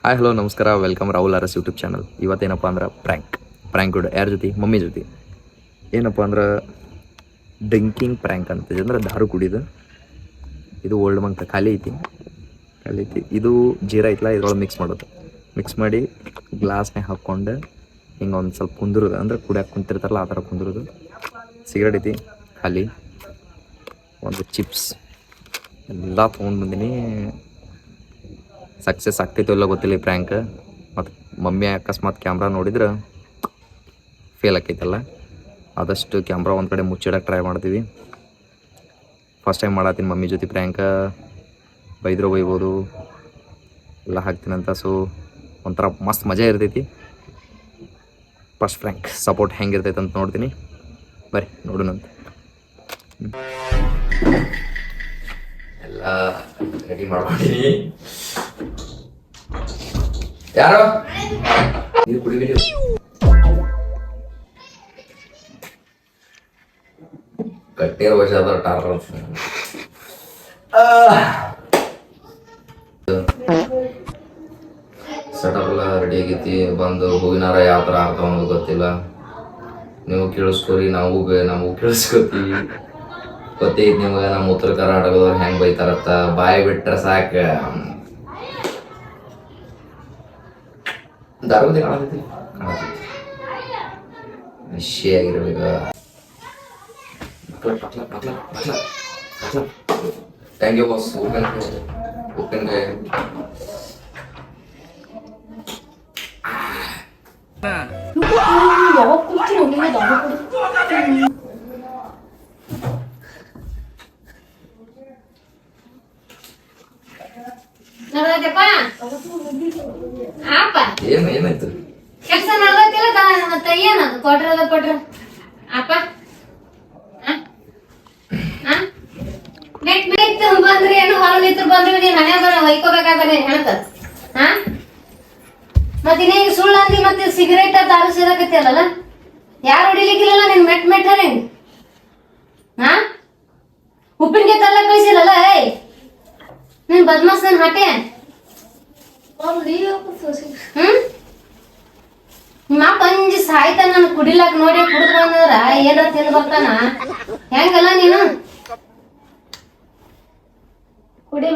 Hi hello ನಮಸ್ಕಾರ, welcome Rahul R S YouTube channel. ಇವತ್ತೇನಪ್ಪ ಅಂದ್ರೆ ಪ್ರ್ಯಾಂಕ್ ಕೂಡ ಯಾರ ಜೊತೆ, ಮಮ್ಮಿ ಜೊತೆ. ಏನಪ್ಪ ಅಂದ್ರೆ ಡ್ರಿಂಕಿಂಗ್ ಪ್ರ್ಯಾಂಕ್ ಅಂತಿದೆ, ಅಂದ್ರೆ ದಾರು ಕುಡಿದು. ಇದು ಓಲ್ಡ್ ಮಂಕ್ ಖಾಲಿ ಐತಿ. ಇದು ಜೀರಾ ಐತಲ್ಲ, ಇದ್ರೊಳಗೆ ಮಿಕ್ಸ್ ಮಾಡಿ ಗ್ಲಾಸ್ನಾಗ ಹಾಕ್ಕೊಂಡು ಹಿಂಗೆ ಒಂದು ಸ್ವಲ್ಪ ಕುಂದಿರೋದು, ಅಂದ್ರೆ ಕುಡಿಯೋಕೆ ಕುಂತಿರ್ತಾರಲ್ಲ ಆ ಥರ ಕುಂದಿರೋದು. ಸಿಗರೇಟ್ ಐತಿ ಖಾಲಿ, ಒಂದು ಚಿಪ್ಸ್ ಎಲ್ಲ ತೊಗೊಂಡು ಬಂದೀನಿ. ಸಕ್ಸಸ್ ಆಗ್ತೈತೋ ಇಲ್ಲ ಗೊತ್ತಿಲ್ಲ ಈ ಪ್ರ್ಯಾಂಕ್. ಮತ್ತು ಮಮ್ಮಿ ಅಕಸ್ಮಾತ್ ಕ್ಯಾಮ್ರಾ ನೋಡಿದ್ರೆ ಫೇಲ್ ಆಕೈತಲ್ಲ. ಆದಷ್ಟು ಕ್ಯಾಮ್ರಾ ಒಂದು ಕಡೆ ಮುಚ್ಚಿಡಕ್ಕೆ ಟ್ರೈ ಮಾಡ್ತೀವಿ. ಫಸ್ಟ್ ಟೈಮ್ ಮಾಡತ್ತೀನಿ ಮಮ್ಮಿ ಜೊತೆ ಪ್ರ್ಯಾಂಕ. ಬೈದ್ರು ಬೈಬೋದು, ಎಲ್ಲ ಹಾಕ್ತೀನಂತ. ಸೊ ಒಂಥರ ಮಸ್ತ್ ಮಜಾ ಇರ್ತೈತಿ. ಫಸ್ಟ್ ಪ್ರ್ಯಾಂಕ್ ಸಪೋರ್ಟ್ ಹೆಂಗಿರ್ತೈತೆ ಅಂತ ನೋಡ್ತೀನಿ, ಬರ್ರಿ ನೋಡೋಣಂತ. ಎಲ್ಲ ರೆಡಿ ಮಾಡ್ಕೊಂಡಿನಿ. ಯಾರೋ ನೀರು ಕುಡಿಬೇಡಿ. ಕಟ್ಟೇರ ವರ್ಷ ಟಾರ್ ಸೆಟಪ್ ಎಲ್ಲ ರೆಡಿ ಆಗೈತಿ. ಬಂದು ಹೂವಿನಾರ ಯಾವ ಥರ ಆಗ್ತಾವ ಅನ್ನೋದು ಗೊತ್ತಿಲ್ಲ. ನೀವು ಕೇಳಿಸ್ಕೊರಿ, ನಾವು ಕೇಳಿಸ್ಕೊತೀವಿ. ಗೊತ್ತೈತಿ ನಿಮಗೆ ನಮ್ಮ ಉತ್ತರ ಕರ್ನಾಟಕದವ್ರು ಹೆಂಗೆ ಬೈತಾರತ್ತ. ಬಾಯಿ ಬಿಟ್ರೆ ಸಾಕ. ದಾರುಗತಿ ಕಾಣತೈತಿ ಖುಷಿಯಾಗಿರ್ಬೇಕು. Thank you boss. ಉಪ್ಪಿನಕಾಯಿ ಏನಾಯ್ತು? ಕೆಲಸ ನಡ್ದೈತಿಲ್ಲ ಮತ್ತೆ ಏನದು ಕೊಟ್ರ ಅಪ್ಪ ನೆಟ್ ಬಂದ್ರಿ ಏನು ಹೊರಲಿತ್ರ ಬಂದ್ರಿ ನೀನ್ ಮನೆ ಬರ ಹೊಯ್ಕೋಬೇಕಾದ್ರೆ ಹೇಳ್ತ. ಮತ್ತೆ ಇನ್ನೇನು ಸುಳ್ಳು ಅಂದಿ, ಮತ್ತೆ ಸಿಗರೇಟ್ ದಾರು ಸೇರಾಕತ್ತಿಯಲ್ಲ. ಯಾರು ಹೊಡಿಲಿಕ್ಕಿಲ್ಲ ನಿನ್ ಮೆಟ್ ನಿಂಗ್. ಉಪ್ಪಿನಕಾಯಿ ತಲ್ಲ ಕಳಿಸಿರಲ್ಲ. ನೀನ್ ಬದ್ಮಾಸ್ ನನ್ ಹಟೆ. ನಿಮ್ಮ ಪಂಜಿ ಸಾಯ್ತ ನಾನು ಕುಡಿಲಾಕ ನೋಡಿ ಕುಡಿದ್ ಬಂದ್ರ ಏನಾರ ತಿಂದು ಬರ್ತಾನ. ಹೆಂಗಲ್ಲ ನೀನು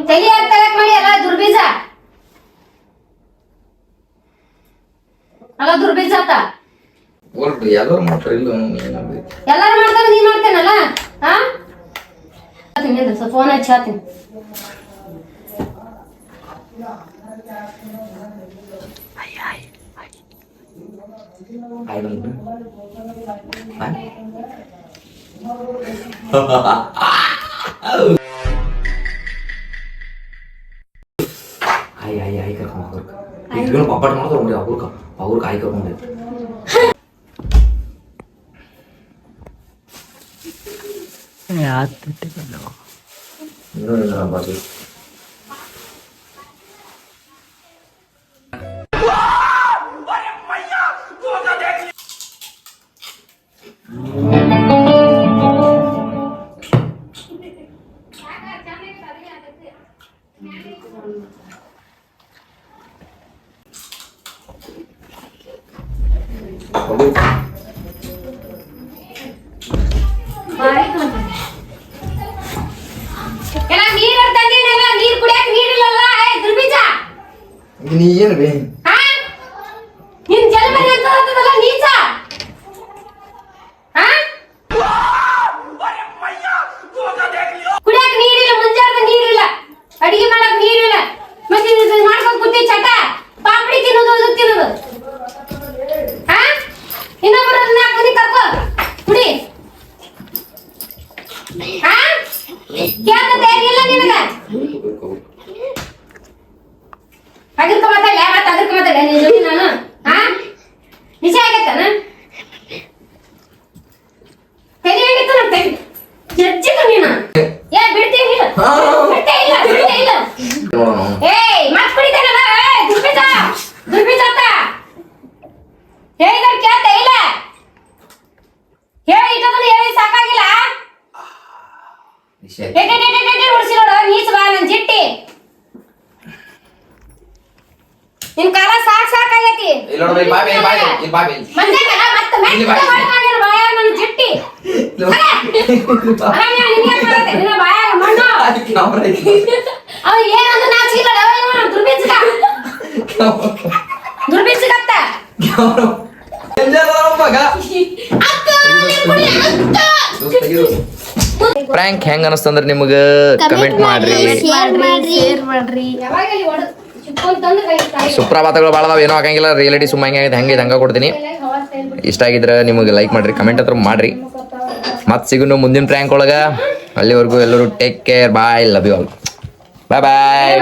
ತಲೆ ಹಾಕ್ತಾರಕ್ ಮಾಡಿ ಅಲ್ಲ ದುರ್ಬೀಜ ಆತ. ಎಲ್ಲರೂ ಮಾಡ್ತಾರೆ, ಎಲ್ಲಾರು ಮಾಡ್ತಾರ, ನೀನ್ ಮಾಡ್ತೇನಲ್ಲ. ಫೋನ್ ಹಚ್ಚಿ ಹಾತೀನಿ. ಪಪ್ಪಾಟ ಮಾಡ್ತಾರೆ ಅವ್ರಿಗೆ ಆಯ್ ಕರ್ಕೊಂಡೆ. ನೀರ್ ಕುಡಿಯಕ್ ನೀರಿಲ್ಲಲ್ಲ ದುರ್ಬೀಜ. ನೀ ಏನು ಬೇ ನಿನ್ ಜನ್ಮ ಅಂತದಲ್ಲ ನೀಚ. ಕುಡಿಯಕ್ ನೀರಿಲ್ಲ, ಮುಂಜಾನೆ ನೀರಿಲ್ಲ, ಅಡಿಗೆ ಮಾಡಕ್ ನೀರಿಲ್ಲ. ಮತ್ತೆ ಮಾಡ್ಕೊಂಡ್ ಕುತ್ತಿ ಚಟ ಪಾಪಡಿ ತಿನ್ನೋದು ಇನ್ನೊಬ್ಬರ 4 ಮಂದಿ ಕರ್ಕೊ ಕುಡಿ. ಕೇಳ್ತದೆ ಏನಿಲ್ಲ ನಿನಗ. ಅದ್ರಕ ಮಾತಾಡ ನಿನ್ ಜೊತೆ ನಾನು ನಿಜ ಆಗೈತನ. ತಲೆ ಹಿಡಿತು ನಾ ತಲೆ ಜಜ್ಜಿಕ ನೀನು. ಬಿಡ್ತೇ ಇಲ್ಲ. ಏಯ್ ಮತ್ ಕುಡಿತೇನಲ್ಲ ದುರ್ಬೀಜ ಹೇಳಿದ್ರೆ ಕೇಳ್ತಾ ಇಲ್ಲ. ಹೇಳಿ ಸಾಕಾಗಿಲ್ಲ. ಉಳಿಸಿ ನೋಡು ನೀಚ ಬಾ ನನ್ ಜಿಟ್ಟಿ. ನಿನ್ ಕಾಲ ಸಾಕಾಗೈತಿ ಇಲ್ಲಿ ನೋಡು ಇಲ್ಲಿ ಬಾಬಿ ಇಲ್ಲಿ ಬಾಬಿ ಮಂದ್ಯಾಗ ಮತ್ತೆ ಇಲ್ಲಿ ಬಾ. ಮಾಡ್ಕೊಂಡಿರ ಬಾಯಾಗ ನನ್ನ ಜಟ್ಟಿ ನಿನ್ನ ಬಾಯಾಗ ಮಣ್ಣು ಅವ ಏನಂದ್ರೆ ನಾಚಿಲ್ಲ ದುರ್ಬಿಚ್ಚಗತ್ತ ಪ್ರ್ಯಾಂಕ್ ಹೆಂಗ ಅನಸ್ತಂದ್ರ ನಿಮಗ ಕಮೆಂಟ್ ಮಾಡ್ರಿ ಯಾವಾಗ ಇಲ್ಲಿ ಒಡ ಚಿಕ್ಕೊಂತಂದ್ರೆ ಕೈ ತಾಯಿ ಸುಪ್ರಭಾತಗಳು ಭಾಳ ಅದಾವ, ಏನೋ ಆಗಂಗಿಲ್ಲ. ರಿಯಾಲಿಟಿ ಸುಮ್ಮ ಹೆಂಗಾಗಿದೆ ಹಂಗೆ ಹಂಗ ಕೊಡ್ತೀನಿ. ಇಷ್ಟ ಆಗಿದ್ರೆ ನಿಮಗೆ ಲೈಕ್ ಮಾಡ್ರಿ, ಕಮೆಂಟ್ ಹತ್ರ ಮಾಡ್ರಿ. ಮತ್ತೆ ಸಿಗುನು ಮುಂದಿನ ಪ್ರ್ಯಾಂಕ್ ಒಳಗ. ಅಲ್ಲಿವರೆಗೂ ಎಲ್ಲರೂ take care, bye, love you all, bye bye.